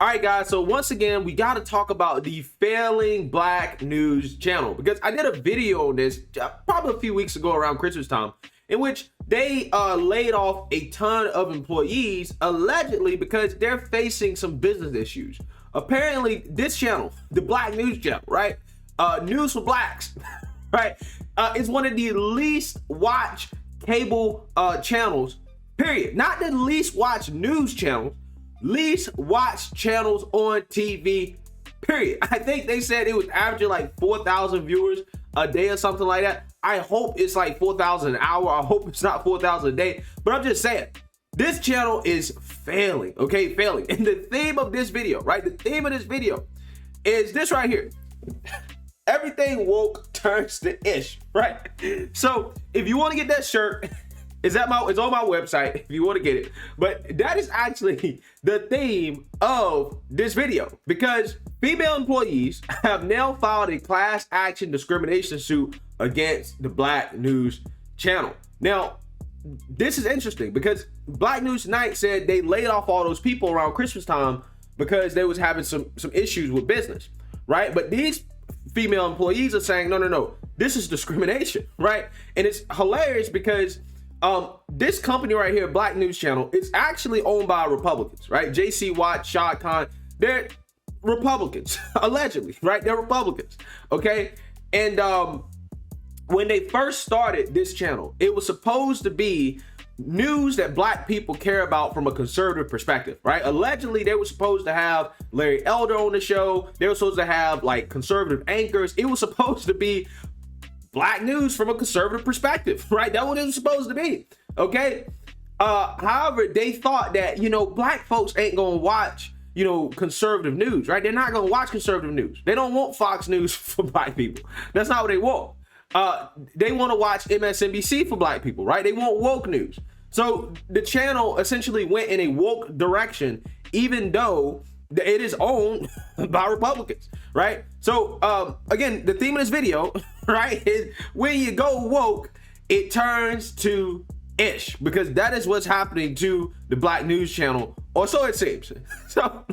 All right, guys. So once again, we got to talk about the failing black news channel because I did a video on this probably a few weeks ago around Christmas time, in which they laid off a ton of employees allegedly because they're facing some business issues. Apparently, this channel, the Black News Channel, right? News for Blacks, right? Is one of the least watched cable channels. Period. Not the least watched news channels. Least watched channels on TV, period. I think they said it was averaging like 4,000 viewers a day or something like that. I hope it's like 4,000 an hour. I hope it's not 4,000 a day. But I'm just saying, this channel is failing, okay? Failing. And the theme of this video, right? The theme of this video is this right here. Everything woke turns to ish, right? So if you want to get that shirt, it's on my website if you want to get it. But that is actually the theme of this video because female employees have now filed a class action discrimination suit against the Black News Channel. Now, this is interesting because Black News Tonight said they laid off all those people around Christmas time because they was having some issues with business, right? But these female employees are saying, no, this is discrimination, right? And it's hilarious because this company right here, Black News Channel, is actually owned by Republicans, right? J.C. Watt, Shad Khan, they're Republicans, allegedly, right? They're Republicans, okay? And when they first started this channel, it was supposed to be news that Black people care about from a conservative perspective, right? Allegedly, they were supposed to have Larry Elder on the show. They were supposed to have like conservative anchors. It was supposed to be Black news from a conservative perspective, right? That's what it was supposed to be, okay? However, they thought that, Black folks ain't gonna watch, conservative news, right? They're not gonna watch conservative news. They don't want Fox News for Black people. That's not what they want. They want to watch MSNBC for Black people, right? They want woke news. So the channel essentially went in a woke direction, even though it is owned by Republicans, right? So again, the theme of this video, right, is when you go woke, it turns to ish, because that is what's happening to the Black News Channel, or so it seems. So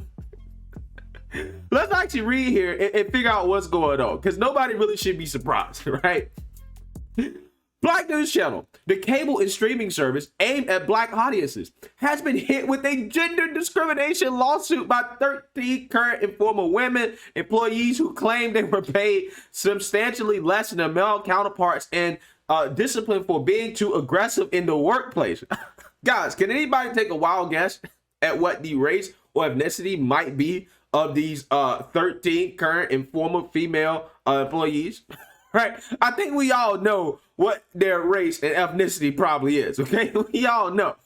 let's actually read here and figure out what's going on, because nobody really should be surprised, right? Black News Channel, the cable and streaming service aimed at Black audiences, has been hit with a gender discrimination lawsuit by 13 current and former women employees who claim they were paid substantially less than their male counterparts and disciplined for being too aggressive in the workplace. Guys, can anybody take a wild guess at what the race or ethnicity might be of these 13 current and former female employees? Right? I think we all know what their race and ethnicity probably is, okay? We all know.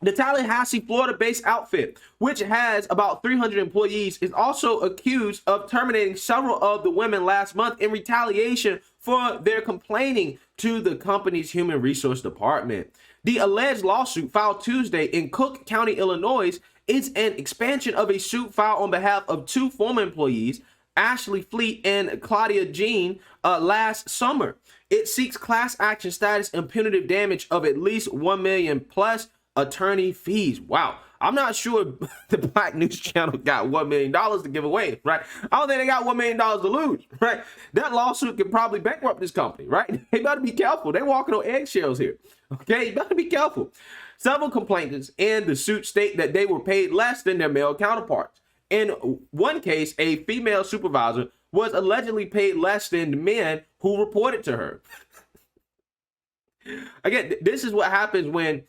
The Tallahassee, Florida-based outfit, which has about 300 employees, is also accused of terminating several of the women last month in retaliation for their complaining to the company's human resource department. The alleged lawsuit, filed Tuesday in Cook County, Illinois, is an expansion of a suit filed on behalf of two former employees, Ashley Fleet and Claudia Jean, last summer. It seeks class action status and punitive damage of at least $1 million plus attorney fees. Wow. I'm not sure the Black News Channel got $1 million to give away, right? I don't think they got $1 million to lose, right? That lawsuit could probably bankrupt this company, right? They better be careful. They're walking on eggshells here, okay? You better be careful. Several complainants in the suit state that they were paid less than their male counterparts. In one case, a female supervisor was allegedly paid less than the men who reported to her. Again, this is what happens when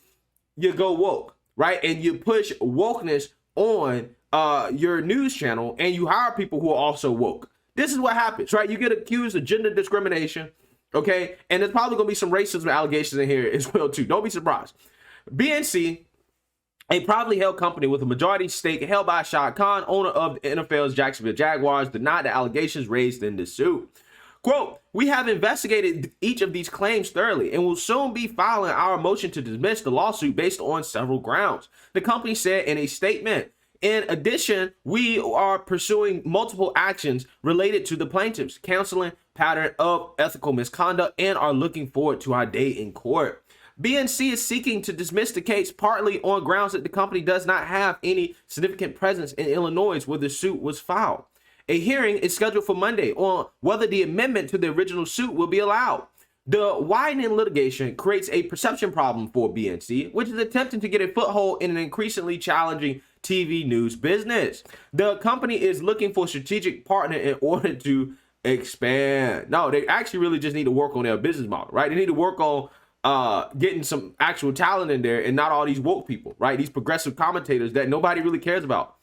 you go woke, right? And you push wokeness on your news channel and you hire people who are also woke. This is what happens, right? You get accused of gender discrimination, okay? And there's probably going to be some racism allegations in here as well, too. Don't be surprised. BNC, a privately held company with a majority stake held by Shad Khan, owner of the NFL's Jacksonville Jaguars, denied the allegations raised in the suit. Quote, "We have investigated each of these claims thoroughly and will soon be filing our motion to dismiss the lawsuit based on several grounds," the company said in a statement. In addition, we are pursuing multiple actions related to the plaintiffs' counseling pattern of ethical misconduct and are looking forward to our day in court. BNC is seeking to dismiss the case partly on grounds that the company does not have any significant presence in Illinois where the suit was filed. A hearing is scheduled for Monday on whether the amendment to the original suit will be allowed. The widening litigation creates a perception problem for BNC, which is attempting to get a foothold in an increasingly challenging TV news business. The company is looking for a strategic partner in order to expand. No, they actually really just need to work on their business model, right? They need to work on getting some actual talent in there and not all these woke people, right? These progressive commentators that nobody really cares about.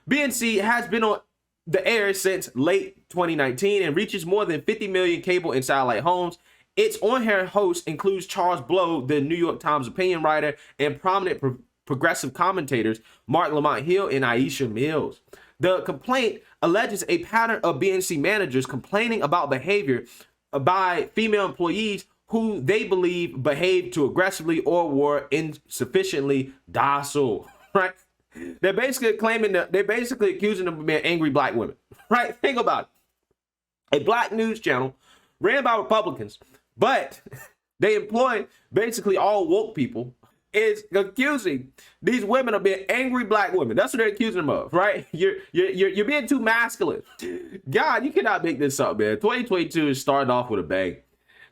BNC has been on the air since late 2019 and reaches more than 50 million cable and satellite homes. Its on-air host includes Charles Blow, the New York Times opinion writer, and prominent progressive commentators Mark Lamont Hill and Aisha Mills. The complaint alleges a pattern of BNC managers complaining about behavior by female employees who they believe behaved too aggressively or were insufficiently docile, right? They're basically accusing them of being angry black women, right? Think about it. A black news channel ran by Republicans, but they employ basically all woke people, is accusing these women of being angry black women. That's what they're accusing them of, right? You're being too masculine. God, you cannot make this up, man. 2022 is starting off with a bang.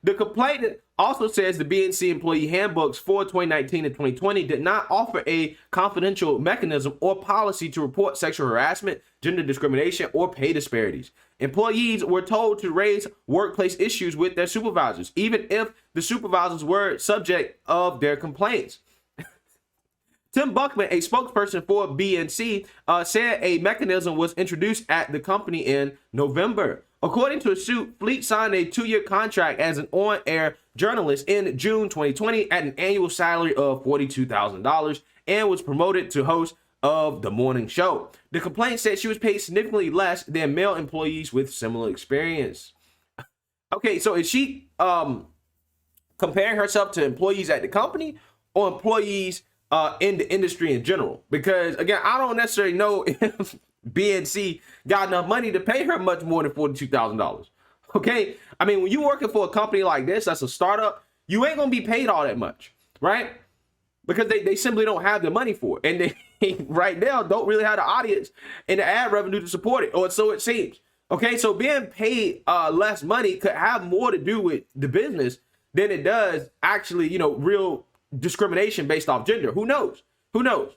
The complaint also says the BNC employee handbooks for 2019 and 2020 did not offer a confidential mechanism or policy to report sexual harassment, gender discrimination, or pay disparities. Employees were told to raise workplace issues with their supervisors, even if the supervisors were subject of their complaints. Tim Buckman, a spokesperson for BNC, said a mechanism was introduced at the company in November. According to a suit, Fleet signed a 2-year contract as an on-air journalist in June 2020 at an annual salary of $42,000 and was promoted to host of the morning show. The complaint said she was paid significantly less than male employees with similar experience. Okay, so is she comparing herself to employees at the company or employees in the industry in general? Because again, I don't necessarily know if BNC got enough money to pay her much more than $42,000. Okay, I mean, when you're working for a company like this, that's a startup, you ain't gonna be paid all that much, right? Because they simply don't have the money for it, and they right now don't really have the audience and the ad revenue to support it, or so it seems. Okay, so being paid less money could have more to do with the business than it does actually, real discrimination based off gender. Who knows? Who knows?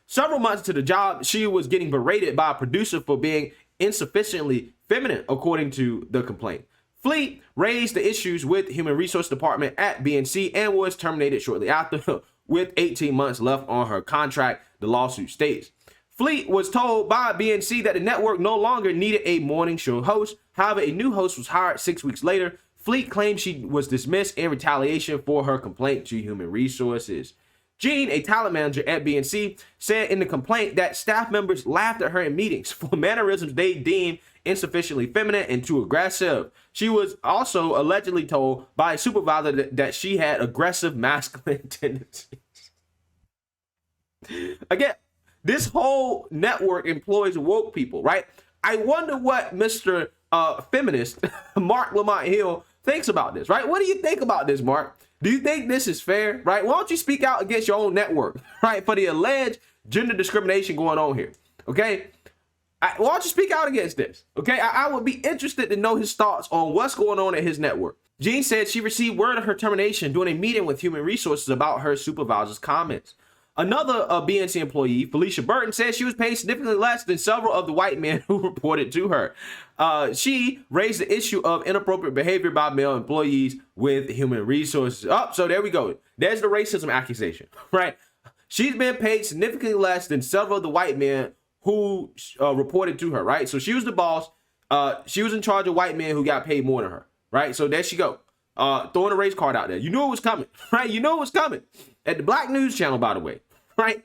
Several months to the job, she was getting berated by a producer for being insufficiently feminine, according to the complaint. Fleet raised the issues with the Human Resource Department at BNC and was terminated shortly after, with 18 months left on her contract, the lawsuit states. Fleet was told by BNC that the network no longer needed a morning show host. However, a new host was hired 6 weeks later. Fleet claimed she was dismissed in retaliation for her complaint to Human Resources. Jean, a talent manager at BNC, said in the complaint that staff members laughed at her in meetings for mannerisms they deemed insufficiently feminine and too aggressive. She was also allegedly told by a supervisor that she had aggressive masculine tendencies. Again, this whole network employs woke people, right? I wonder what Mr. Feminist Mark Lamont Hill thinks about this, right? What do you think about this, Mark? Do you think this is fair, right? Why don't you speak out against your own network, right? For the alleged gender discrimination going on here, okay? Why don't you speak out against this, okay? I would be interested to know his thoughts on what's going on at his network. Jean said she received word of her termination during a meeting with Human Resources about her supervisor's comments. Another BNC employee, Felicia Burton, said she was paid significantly less than several of the white men who reported to her. She raised the issue of inappropriate behavior by male employees with Human Resources. So there we go. There's the racism accusation, right? She's been paid significantly less than several of the white men who reported to her, right? So she was the boss. She was in charge of white men who got paid more than her, right? So there she go. Throwing a race card out there. You knew it was coming, right? You know it was coming. At the Black News Channel, by the way, right?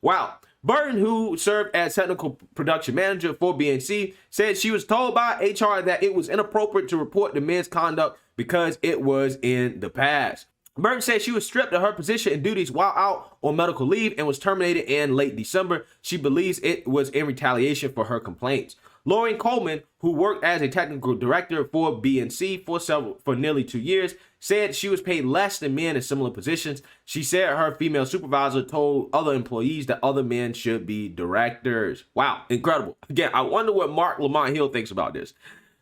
Wow. Burton, who served as technical production manager for BNC, said she was told by HR that it was inappropriate to report the men's conduct because it was in the past. Burton said she was stripped of her position and duties while out on medical leave and was terminated in late December. She believes it was in retaliation for her complaints. Lauren Coleman, who worked as a technical director for BNC for nearly 2 years, said she was paid less than men in similar positions. She said her female supervisor told other employees that other men should be directors. Wow, incredible. Again, I wonder what Mark Lamont Hill thinks about this.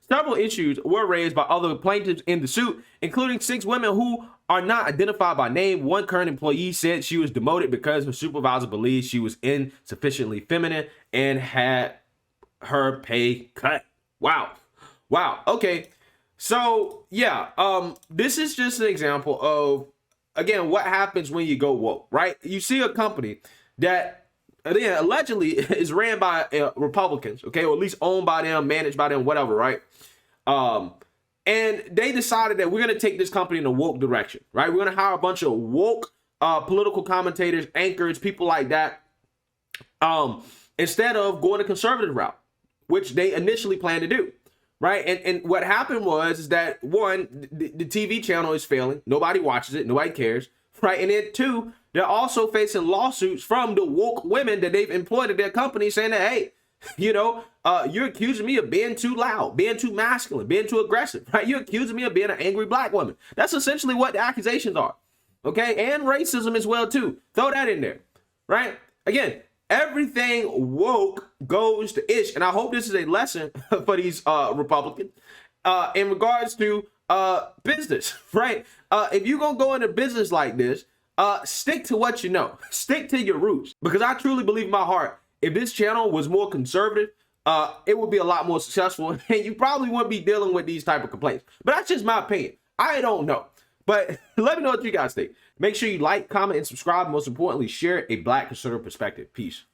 Several issues were raised by other plaintiffs in the suit, including 6 women who are not identified by name. One current employee said she was demoted because her supervisor believed she was insufficiently feminine and had her pay cut. Wow. Okay. So yeah, this is just an example of, again, what happens when you go woke, right? You see a company that, again, allegedly is ran by Republicans, okay, or at least owned by them, managed by them, whatever, right? And they decided that we're going to take this company in a woke direction, right? We're going to hire a bunch of woke political commentators, anchors, people like that, instead of going the conservative route, which they initially planned to do, right? And what happened was that, one, the TV channel is failing. Nobody watches it. Nobody cares, right? And then 2, they're also facing lawsuits from the woke women that they've employed at their company, saying that, hey, you know, you're accusing me of being too loud, being too masculine, being too aggressive, right? You're accusing me of being an angry black woman. That's essentially what the accusations are, okay? And racism as well, too. Throw that in there, right? Again, everything woke goes to ish, and I hope this is a lesson for these Republicans in regards to business, right? If you're going to go into business like this, stick to what you know. Stick to your roots. Because I truly believe in my heart, if this channel was more conservative, it would be a lot more successful, and you probably wouldn't be dealing with these type of complaints. But that's just my opinion. I don't know. But let me know what you guys think. Make sure you like, comment, and subscribe. Most importantly, share a black conservative perspective. Peace.